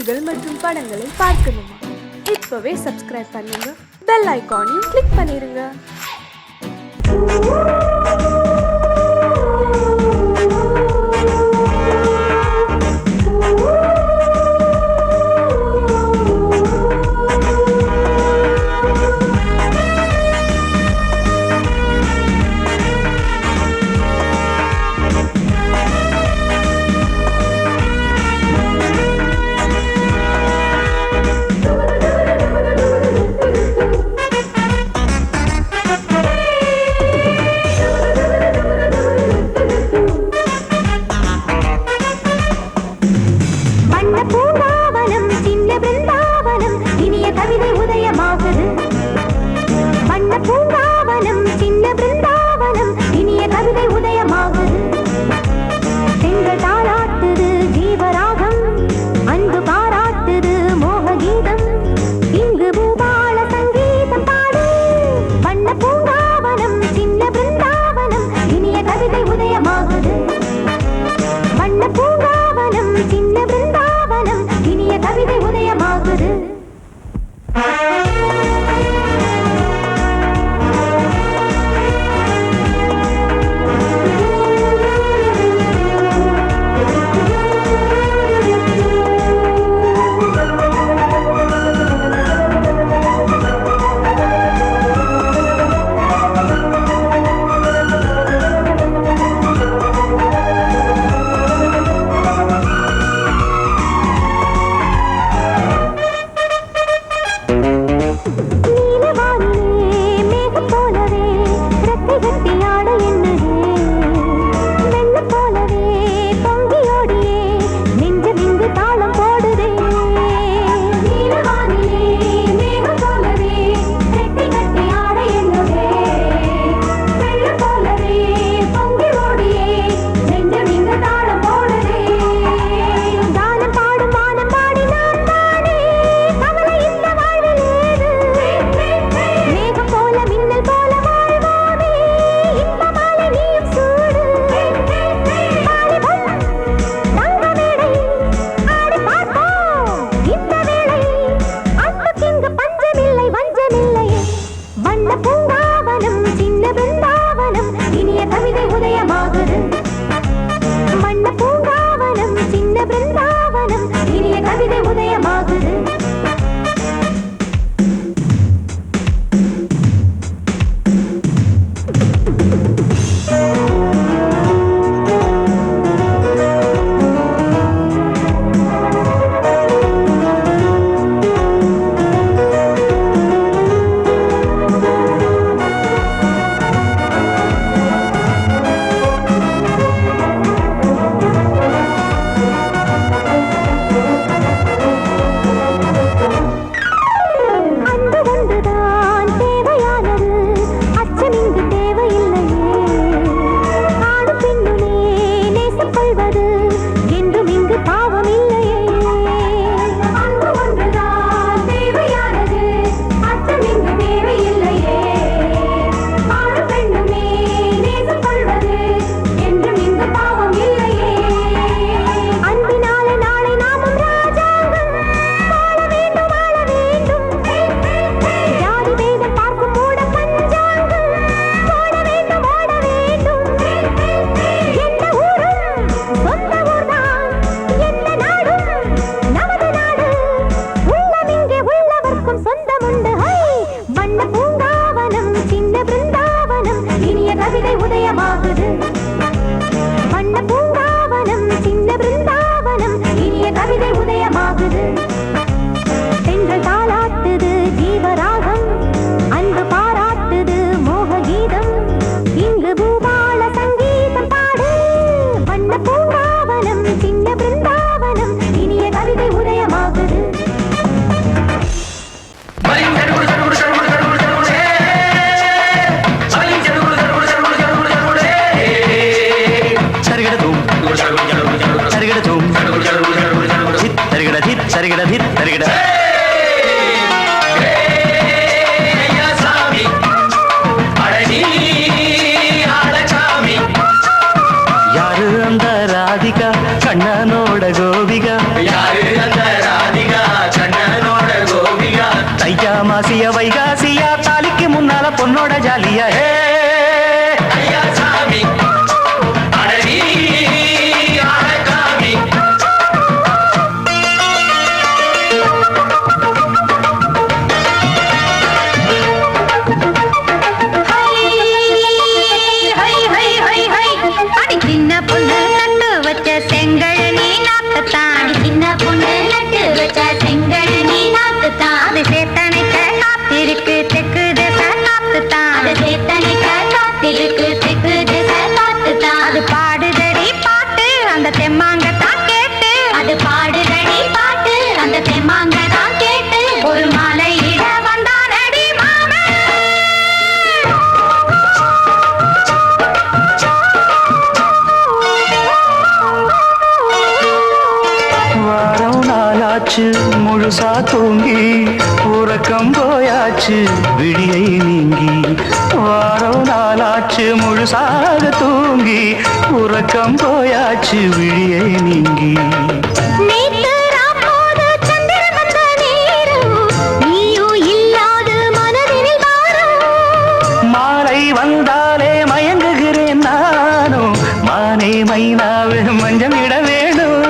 நிகழ்ச்சிகள் மற்றும் படங்களை பார்க்கணுமா? இப்பவே சப்ஸ்கிரைப் பண்ணுங்க, பெல் ஐகானையும் கிளிக் பண்ணிருங்க. ராதிகா கண்ணனோட கோபிகா யாரு அந்த ராதிகா நாளாச்சு முழுசா தூங்கி உறக்கம் போயாச்சு விடியை நீங்கி வாரம் நாளாச்சு முழுசாக தூங்கி உறக்கம் போயாச்சு விடியை நீங்கி மாலை வந்தாலே மயங்குகிறேன் நானும் மானே மைனாவே மஞ்சள் இட வேணும்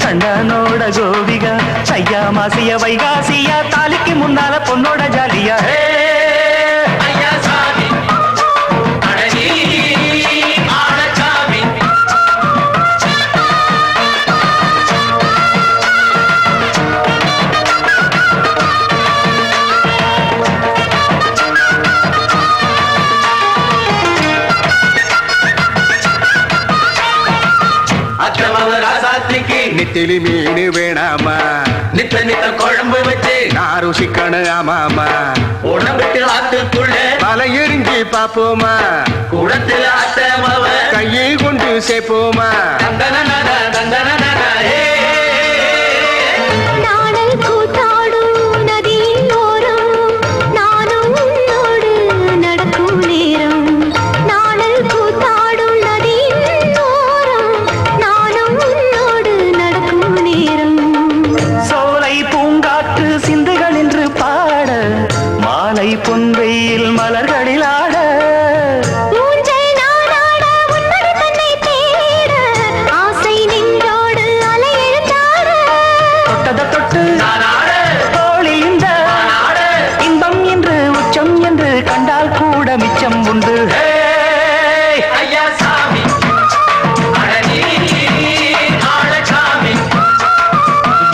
கண்டனோட கோபிகா ஐயா மாசிய வைகாசியா தாலிக்கு முன்னால பொண்ணோட ஜாலியா நித்திலி மீனு வேணாமா நித்த நித்த குழம்பு வச்சு நான் ருசிக்கணும் ஆமாமா உடம்புட்டு ஆத்துக்குள்ள பல எரிஞ்சு பாப்போமா குடத்துல அத்தமாவ கையை கொண்டு சேர்ப்போமா பொன்வெயில் மலர்களில் ஆட தொட்டத தொட்டு தோழி இந்த இன்பம் என்று உச்சம் என்று கண்டால் கூட மிச்சம் உண்டு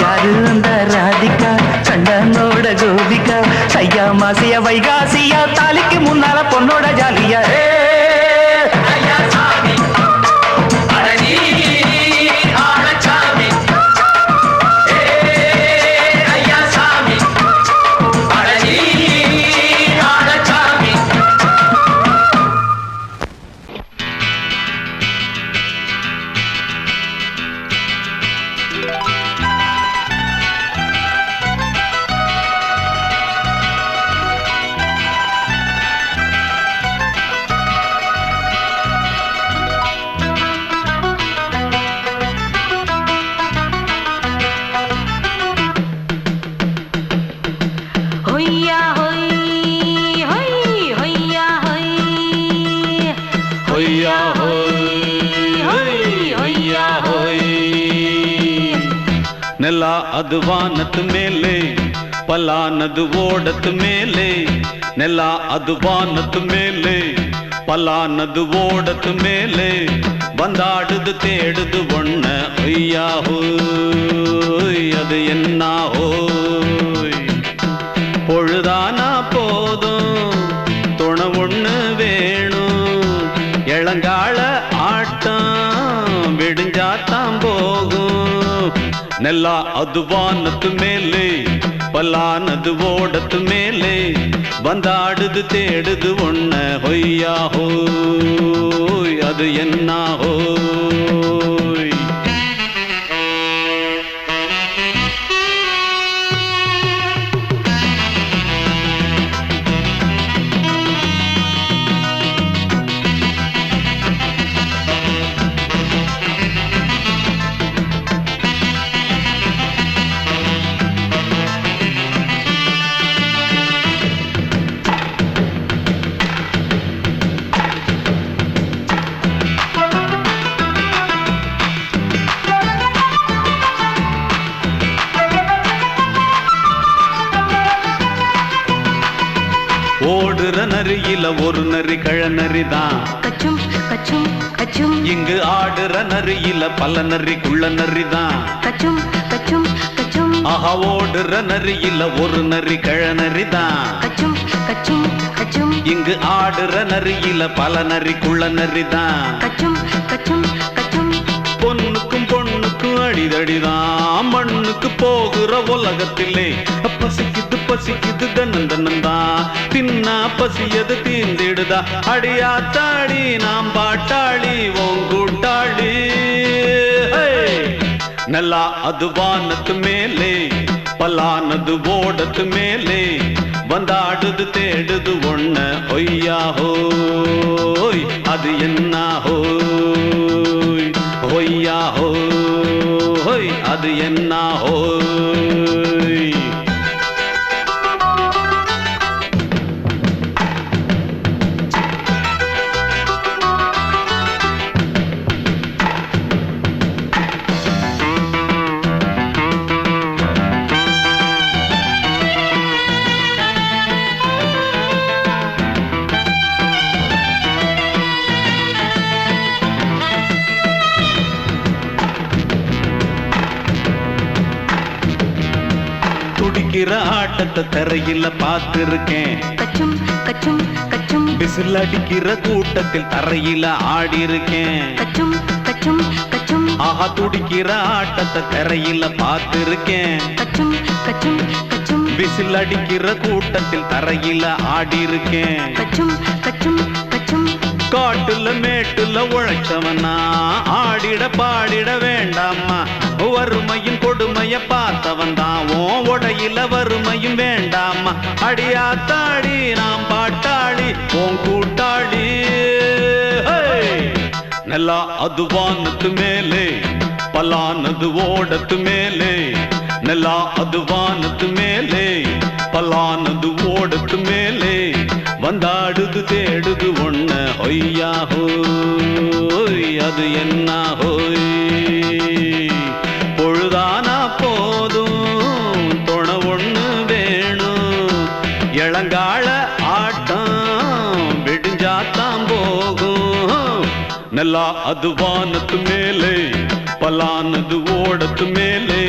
யாரு அந்த ராதிகா கண்டனோட கோபிகா ஐயா மாசிய வைகாசியா தாலிக்கு முன்னால பொண்ணோட ஜாலியா ನೆಲ ಅದು ವಾನದ ಮೇಲೆ ಪಲಾನದು ಓಡದ ಮೇಲೆ ನೆಲ ಅದು ವಾನದ ಮೇಲೆ ಪಲಾನದು ಓಡದ ಮೇಲೆ ಬಂದಾಡುದು தேடுது ஒண்ண ஐயா ஹோய் அது என்ன ஹோய் பொழுதானா போதும் துணை ஒண்ணு வேணும் இளங்கால ஆட்டம் விடுஞ்சாத்தான் போகும் ನೆಲ ಅದು ವಾನದ ಮೇಲೆ ಪಲಾನದು ಓಡದ ಮೇಲೆ ಬಂದಾಡುದು தேடுது ஒண்ண ಹೊಯ್ಯಾ ಹೋಯ್ ಅದು என்ன ಹೋಯ್ ஓடுற நரியில ஒரு நரி கழநரிதான் கச்சும் கச்சும் கச்சும் இங்கு ஆடுற நரியில பல நரிக்குள்ள நரிதான் கச்சும் கச்சும் கச்சும் ஆஹா ஓடுற நரியில ஒரு நரி கழநரிதான் கச்சும் கச்சும் கச்சும் இங்கு ஆடுற நரியில பல நரிக்குள்ள நரிதான் கச்சும் கச்சும் கச்சும் பொண்ணுக்கும் பொண்ணுக்கும் அடிதடிதான் மண்ணுக்கு போகிற உலகத்திலே பசிக்குது பசிக்குது தன்னன் தன்னந்தான் தின்னா பசியது தீந்திடுதா அடியாத்தாடி நாம் பாட்டாளி ஓங்கூட்டாளி நல்லா அது வானத்து மேலே பலானது ஓடத்து மேலே வந்தாடுது தேடுது ஒண்ண ஒய்யா ஹோய் அது என்ன ஹோய் ஒய்யா ஹோய் அது என்ன ஹோய் துடிக்கிற ஆட்டத்தை தரையில பார்த்திருக்கேன் கச்சும் கச்சும் கச்சும் விசில் அடிக்கிற கூட்டத்தில் தரையில ஆடி இருக்கேன் கச்சும் கச்சும் கச்சும் ஆஹா துடிக்கிற ஆட்டத்தை தரையில பார்த்திருக்கேன் கச்சும் கச்சும் கச்சும் விசில் அடிக்கிற கூட்டத்தில் தரையில ஆடி இருக்கேன் கச்சும் கச்சும் கச்சும் காட்டுல மேட்டுல உழைச்சவனா ஆடிட பாடிட வேண்டாமா வறுமையும் கொடுமைய பார்த்தவன் தான் உடையில வறுமையும் வேண்டாமா அடியாத்தாடி நாம் பாட்டாளி ஓன் கூட்டாளி நல்லா அது வானத்து மேலே பலானது ஓடத்து மேலே நல்லா அது வானத்து மேலே பலானது ஓடத்து மேலே வந்தாடுது தேடுது ஒண்ண ஒய்யா ஹோய் அது என்ன ஹோய் பொழுதானா போதும் துணை ஒண்ணு வேணும் இளங்கால ஆட்டம் விடிஞ்சாத்தான் போகும் நல்லா அது வானத்து மேலே பலானது ஓடத்து மேலே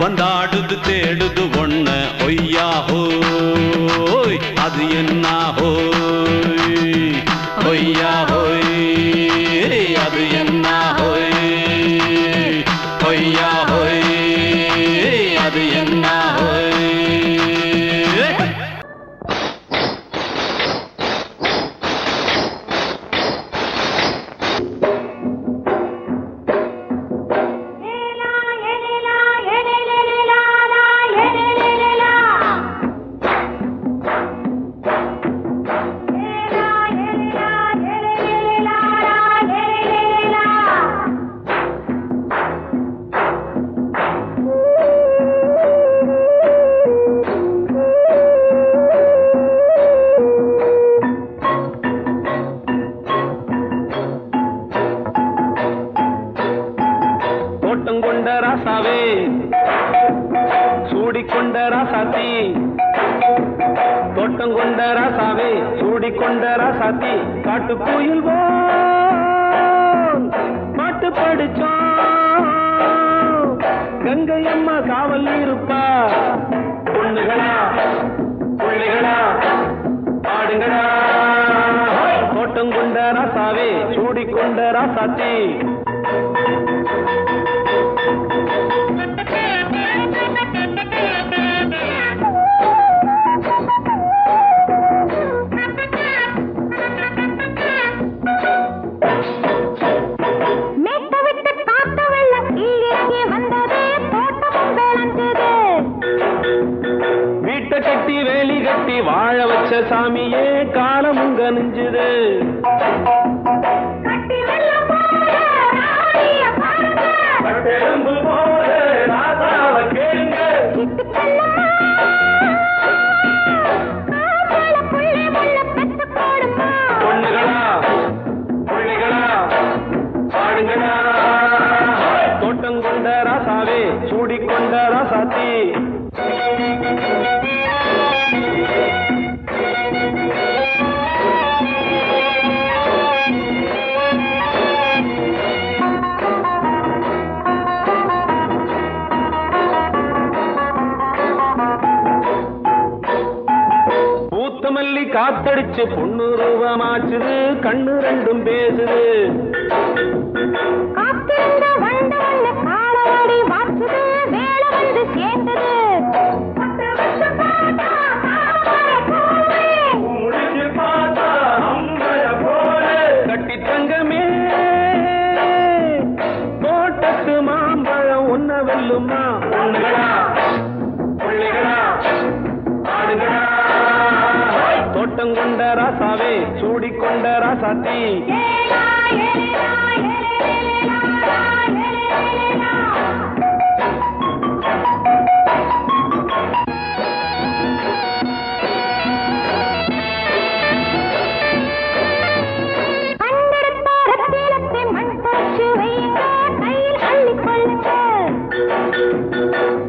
வந்தாடுது தேடுது ஒண்ண ஒய்யா ஹோய் அது என்ன ஹோய் ஒய்யா ஹோய் அது என்ன ஹோய் ஒய்யா ஹோய் அது என்ன ஹோய் கொண்ட ராசாவே சூடிக்கொண்ட ராசாத்தி தோட்டம் கொண்ட ராசாவே சூடிக்கொண்ட ராசாத்தி காட்டு கோயில் பாட்டு படிச்சோம் கங்கை அம்மா காவல் இருப்பா பொண்ணுகளா பிள்ளைகளா ஆடுங்களா தோட்டம் கொண்ட ராசாவே சூடிக்கொண்ட ராசாத்தி கட்டி வேலி கட்டி வாழ வச்ச சாமியே காலம் உங்க நெஞ்சுது பொண்ணுகளா பிள்ளைகளா பாடுங்களா தோட்டம் கொண்ட ராசாவே சூடிக்கொண்ட ராசாத்தி பூத்தமல்லி காத்தடிச்சு பொண்ணு ரூபமாச்சுது கண்ணு ரெண்டும் பேசுது காத்திருந்த வண்டு காலவா காலடி வாச்சுது வேலை வந்து சேர்ந்தது கட்டி தங்கமே தோட்டத்து மாம்பழம் ஒன்ன வெல்லுமா பொண்ணுகளா பிள்ளைகளா ஆடுகளா தோட்டம் கொண்ட ராசாவே சூடிக்கொண்ட ராசாத்தி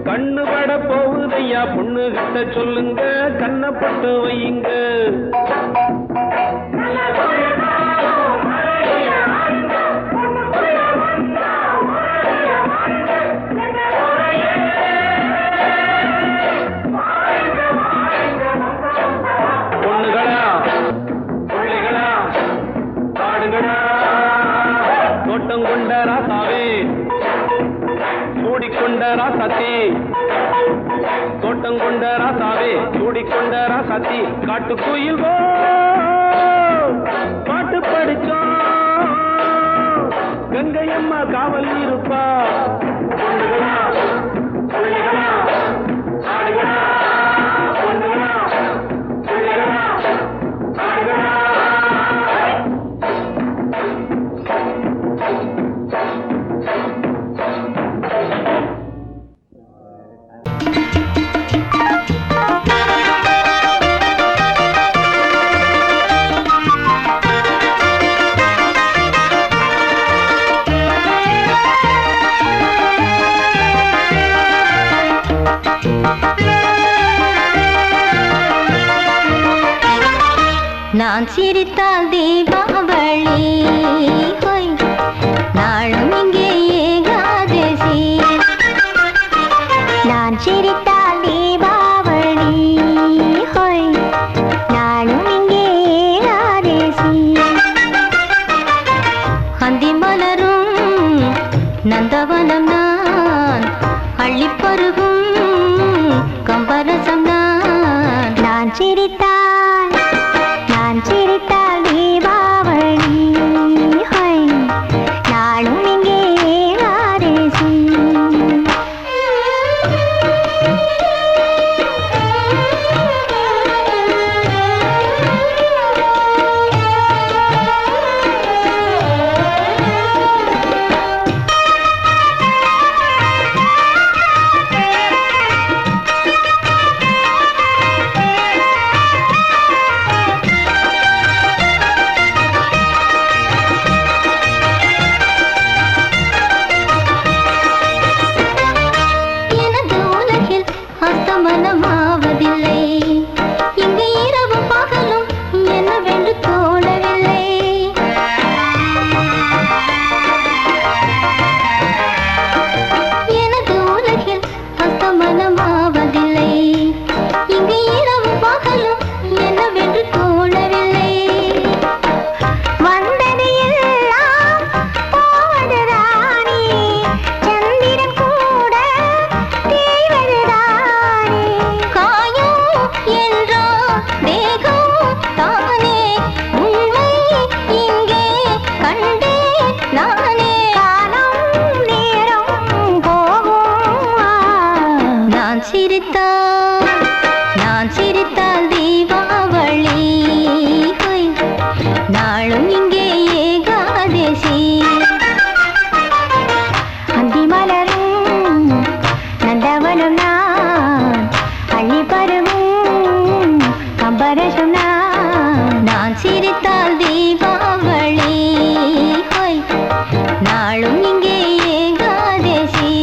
கண்ணு பட போகுதையா பொண்ணு கிட்ட சொல்லுங்க கண்ணப்பட்டு வையுங்க பொண்ணுகளா பிள்ளைகளா ஆடுகளா தோட்டம் கொண்ட ராசாவே சூடிக்கொண்ட ராசாத்தி தோட்டம் கொண்ட ராசாவே சூடிக்கொண்ட ராசாத்தி காட்டுக்குயில் பாட்டு படிச்சோம் கங்கையம்மா காவல் இருப்பா பொண்ணுகளா பிள்ளைகளா ஆடுகளா பொண்ணுகளா பிள்ளைகளா ஆடுகளா நான் சிரித்தால் தீபாவளி ஹோய் நாளும் இங்கே ஏகாதசி நான் சிரித்தால் தீபாவளி ஹோய் நாளும் இங்கே ஏகாதசி அந்தி மலரும் நந்தவனம் நான் அள்ளிப்பருகும் கம்பரசம் நான் சிரித்தால் தீபாவளி ஹோய் நாளும் இங்கே ஏகாதசி நான் சிரித்தால் தீபாவளி ஹோய் நாளும் இங்கே ஏகாதசி அந்தி மலரும் நந்தவனம் நான் அள்ளி பருவும் கம்பரசம் நான் சிரித்தால் தீபாவளி ஹோய் நாளும் இங்கே ஏகாதசி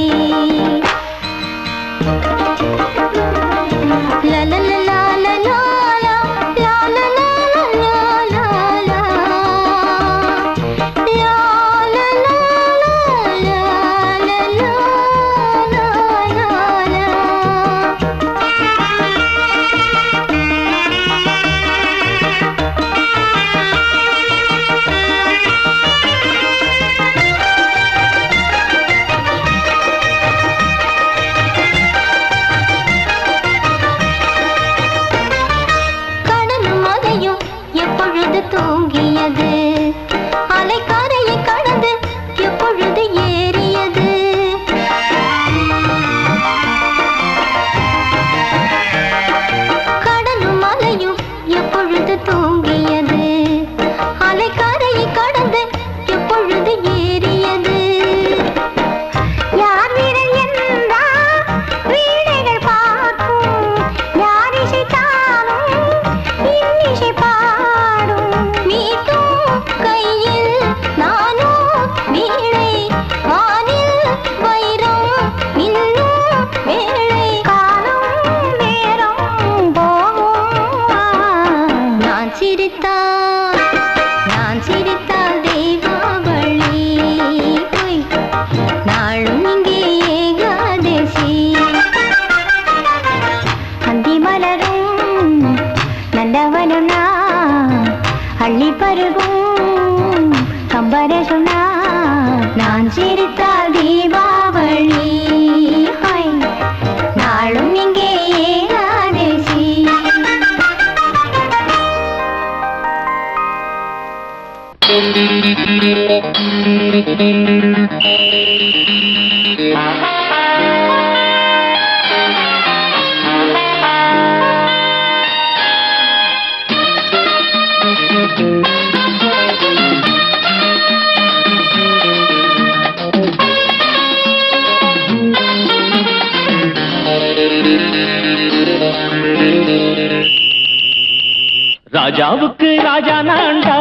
ராஜாவுக்கு ராஜா நான்டா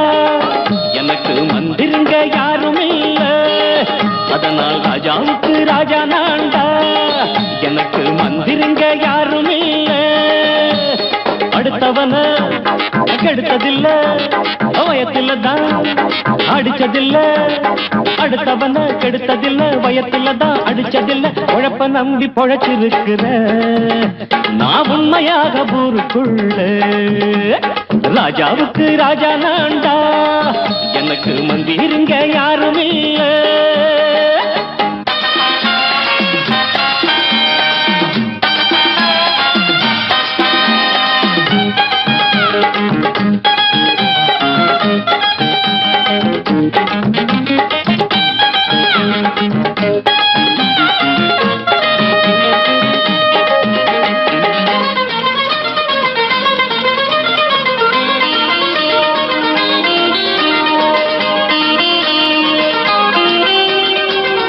எனக்கு மந்திருங்க யாரும் இல்ல அதனால் ராஜாவுக்கு ராஜா நான்டா எனக்கு மந்திருங்க யாரும் இல்ல அடுத்தவன கெடுத்ததில்ல வயத்தில தான் அடிச்சதில்ல அடுத்தவன கெடுத்ததில்ல வயத்தில தான் அடிச்சதில்ல உழப்ப நம்பி பொழைச்சிருக்கிற நான் உண்மையாக ஊருக்குள்ள ராஜாவுக்கு ராஜா நான்டா எனக்கு மந்திருங்க யாரும் இல்ல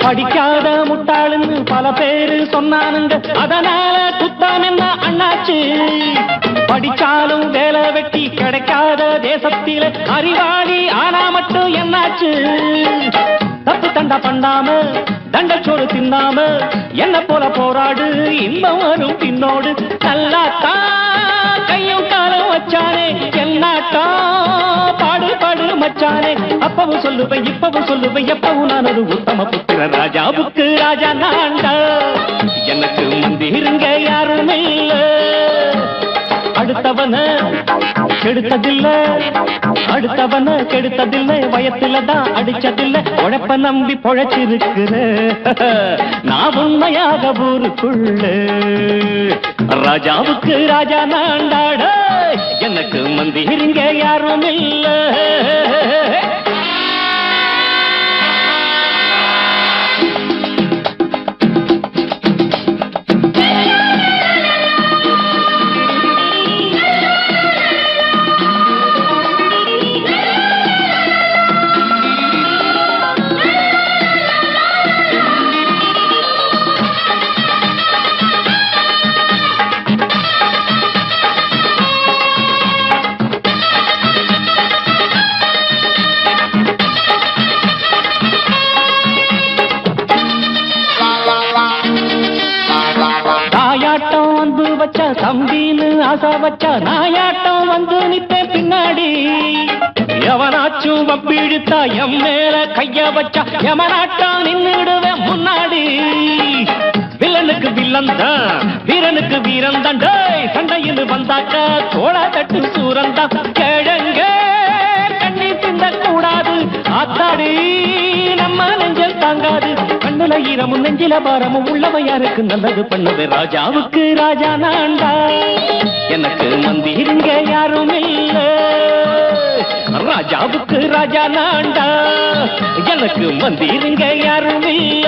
படிக்காத முட்டாளுன்னு பல பேரு சொன்னானுங்க அதனால குத்தம் என்ன அண்ணாச்சு படிச்சாலும் வேலை வெட்டி கிடைக்காத தேசத்தில அறிவாளி ஆனா மட்டும் என்னாச்சு தப்பு தண்டா பண்ணாம தண்டச்சோறு தின்னாம என்ன போல போராடு இன்பம் வரும் பின்னோடு நல்லாத்தான் கையும் காலம் வச்சானே என்னாட்டா பாடு பாடு மச்சானே அப்பவும் சொல்லுவேன் இப்பவும் சொல்லுவேன் எப்பவும் நான் ஒரு உத்தம புத்திர ராஜாவுக்கு ராஜா நான்டா எனக்கு மந்திருங்க யாரும் இல்ல அடுத்தவன கெடுத்ததில்ல அடுத்தவன கெடுத்ததில்ல வயத்தில தான் அடிச்சதில்ல உழைப்ப நம்பி பொழைச்சிருக்கிற நான் உண்மையாக ஊருக்குள்ள ராஜாவுக்கு ராஜா நான்டாட எனக்கு மந்திருங்க யாரும் இல்ல தம்பின்னு ஆசா வச்சா நாயாட்டம் வந்து நிப்பேன் பின்னாடி எவனாச்சும் வப்பிழுத்தா எம் மேல கைய வச்சா எவனாட்டம் நின்னுடுவேன் முன்னாடி வில்லனுக்கு வில்லன் தான் வீரனுக்கு வீரன் தான் சண்டையில் வந்தாக்க தோள தட்டு சூரன் தான் கிழங்க கண்ணி திந்த கூடாது ஆத்தாடி நம்ம நெஞ்சல் தாங்காது கண்ணுல ஈரமும் நெஞ்சில பாரமும் உள்ளவ யாருக்கு நல்லது பண்ணுது ராஜாவுக்கு ராஜா நான்டா எனக்கு மந்திருங்க யாரும் இல்ல ராஜாவுக்கு ராஜா நான்டா எனக்கு மந்திருங்க யாரும் இல்ல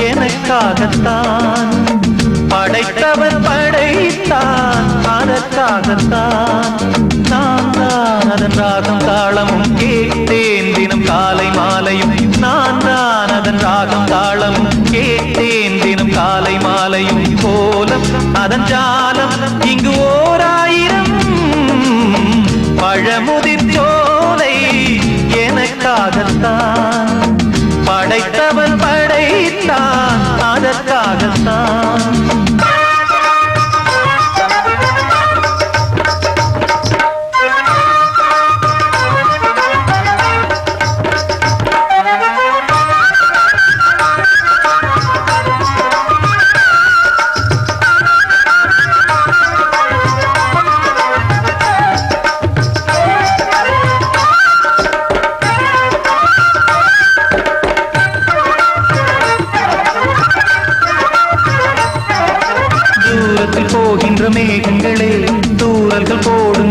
எனக்காகத்தான் படைத்தவன் படைத்தான் அதற்காகத்தான் நான் தான் அதன் ராகம் தாளமும் கேட்டேன் தினம் காலை மாலையும் நான் தான் அதன் ராகம் தாளமும் கேட்டேன் தினம் காலை மாலையும் கோலம் அதன் ஜாலம் இங்கு ஓராயிரம் பழமுதிர் சோலை எனக்காகத்தான் படைத்தவன் படைத்தான் அதற்காகத்தான்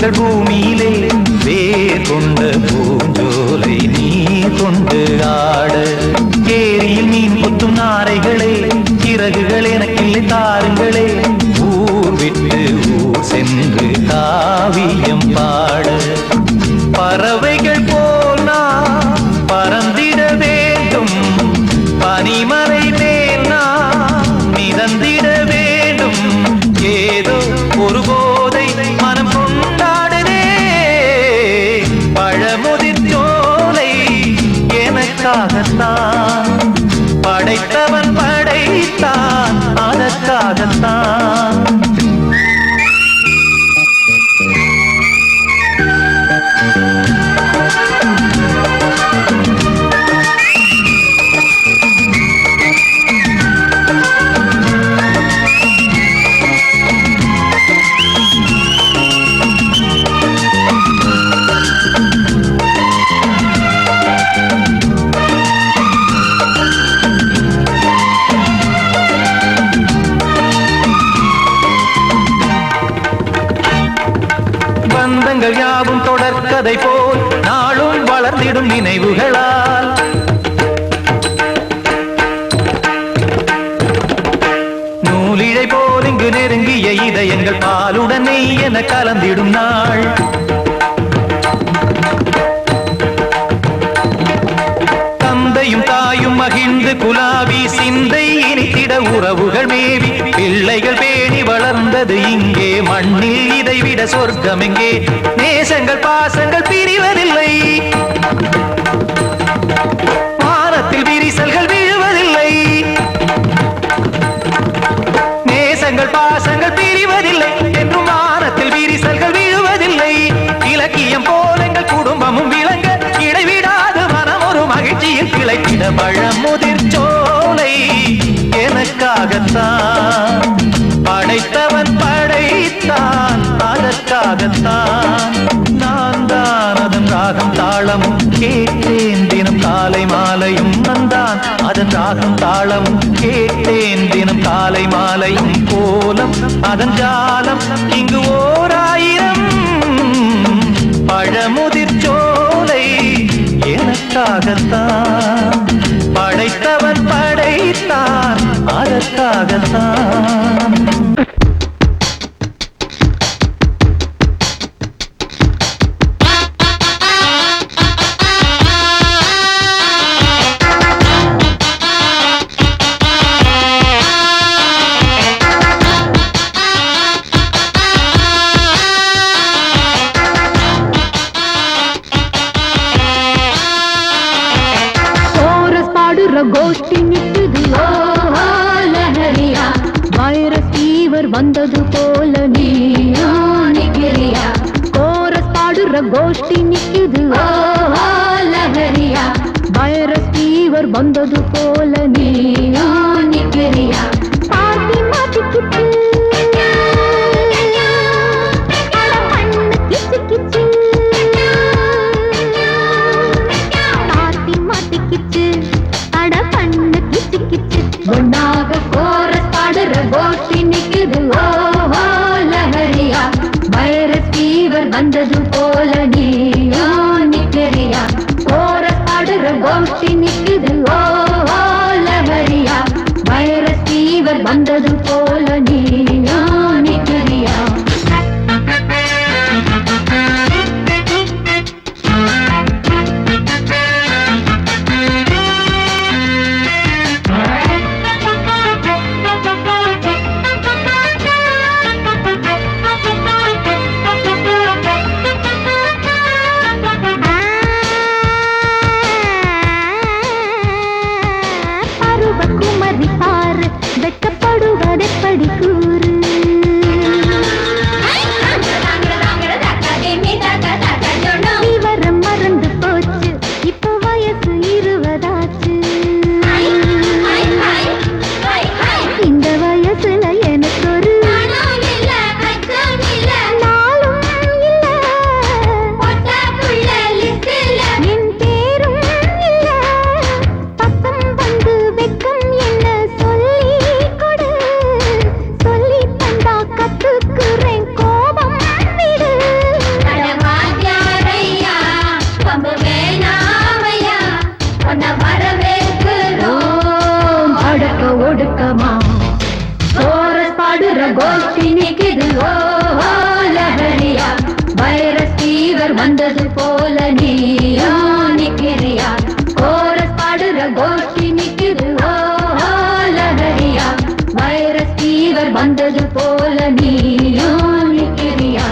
எங்கள் பூமியிலே வேர் கொண்ட பூஞ்சோலை நீ கொண்டு ஆட ஏரியில் மீன் கொத்தும் நாரைகளே சிறகுகள் எனக்கில்லை தாருங்களே ஊர் விட்டு ஊர் சென்று காவியம் பாட பறவைகள் போல் நான் பறந்திட வேண்டும் பனிமலை மேல் நான் மிதந்திட வேண்டும் ஏதோ ஒரு போதை மனம் கொண்டாடுதே பழமுதிர் சோலை எனக்காகத்தான் படைத்தவன் படைத்தான் அதற்காகத்தான் பந்தங்கள் யாவும் தொடர்கதை போல் நாளும் வளர்ந்திடும் நினைவுகளால் நூலிழை போல் இங்கு நெருங்கிய இதயங்கள் பாலுடன் நெய் என கலந்திடும் நாள் தந்தையும் தாயும் மகிழ்ந்து குலாவி சிந்தை இனித்திட உறவுகள் மேவி பிள்ளைகள் பேணி வளர்ந்தது இங்கே மண்ணில் இதைவிட சொர்க்கம் எங்கே நேசங்கள் பாசங்கள் பிரிவதில்லை வானத்தில் விரிசல்கள் விழுவதில்லை நேசங்கள் பாசங்கள் பிரிவதில்லை என்றும் வானத்தில் விரிசல்கள் விழுவதில்லை இலக்கியம் போல எங்கள் குடும்பமும் விளங்க இடைவிடாது மனம் ஒரு மகிழ்ச்சியில் கிளைத்திட பழமுதிர் சோலை எனக்காகத்தான் படைத்தவன் படைத்தான் அதற்காகத்தான் நான் தான் அதன் ராகம் தாளமும் கேட்டேன் தினம் காலை மாலையும் நந்தான் அதன் ராகம் தாளமும் கேட்டேன் தினம் காலை மாலையும் கோலம் அதன் ஜாலம் இங்கு ஓர் ஆயிரம் பழமுதிர் சோலை எனக்காகத்தான் படைத்தவன் படைத்தான் அதற்காகத்தான் கோஷ்டி நிக்குது லஹரியா வைரஸ் ஃபீவர் வந்தது போல நீயா நிக்கிறியா கோரஸ் பாடுற கோஷ்டி நிக்குது லஹரியா வைரஸ் ஃபீவர் வந்தது போல நீயா நிக்கிறியா பாட்டி மாட்டிக்கிட்டு கிச்சு கிச்சு பாட்டி மாட்டிக்கிச்சு ஒன்னாக கோரஸ் பாடுற கோஷ்டி நிக்குது லஹரியா வைரஸ் ஃபீவர் வந்தது போல நீயா நிக்கிறியா கோரஸ் பாடுற கோஷ்டி நிக்குது லஹரியா வைரஸ் ஃபீவர் ஒடுக்கமா கோரஸ் பாடுற கோஷ்டி நிக்குது ஓஹோ லஹரியா வைரஸ் ஃபீவர் வந்தது போல நீயோ நிக்கிறியா கோரஸ் பாடுற கோஷ்டி நிக்குது ஓஹோ லஹரியா வைரஸ் ஃபீவர் வந்தது போல நீயோ நிக்கிறியா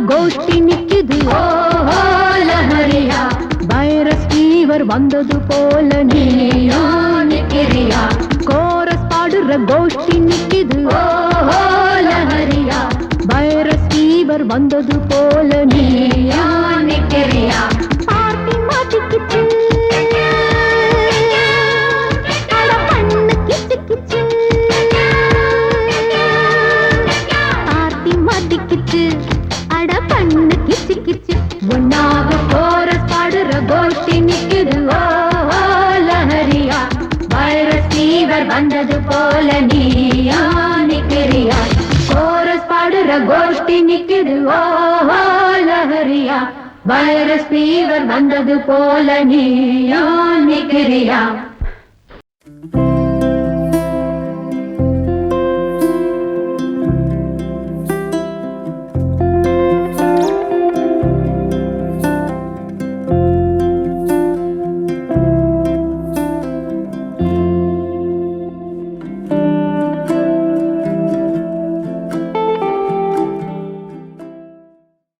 கோஷ்டி நிக்குது ஓஹோ லஹரியா வைரஸ் ஃபீவர் வந்தது போல நீயோ நிக்கிறியா கோரஸ் பாடுற கோஷ்டி நிக்குது ஓஹோ லஹரியா வைரஸ் ஃபீவர் வந்தது போல நீயோ நிக்கிறியா பார்ட்டி மாட்டிக்கிச்சு அட பண்ணு கிச்சு கிச்சு பார்ட்டி மாட்டிக்கிச்சு அட பண்ணு கிச்சு கிச்சு ஒன்னாக கோரஸ் பாடுற கோஷ்டி நிக்குது ஓஹோ லஹரியா வைரஸ் ஃபீவர் வந்தது போல நீயோ நிக்கிறியா கோரஸ் பாடுற கோஷ்டி நிக்குது ஓஹோ லஹரியா வைரஸ் ஃபீவர் வந்தது போல நீயோ நிக்கிறியா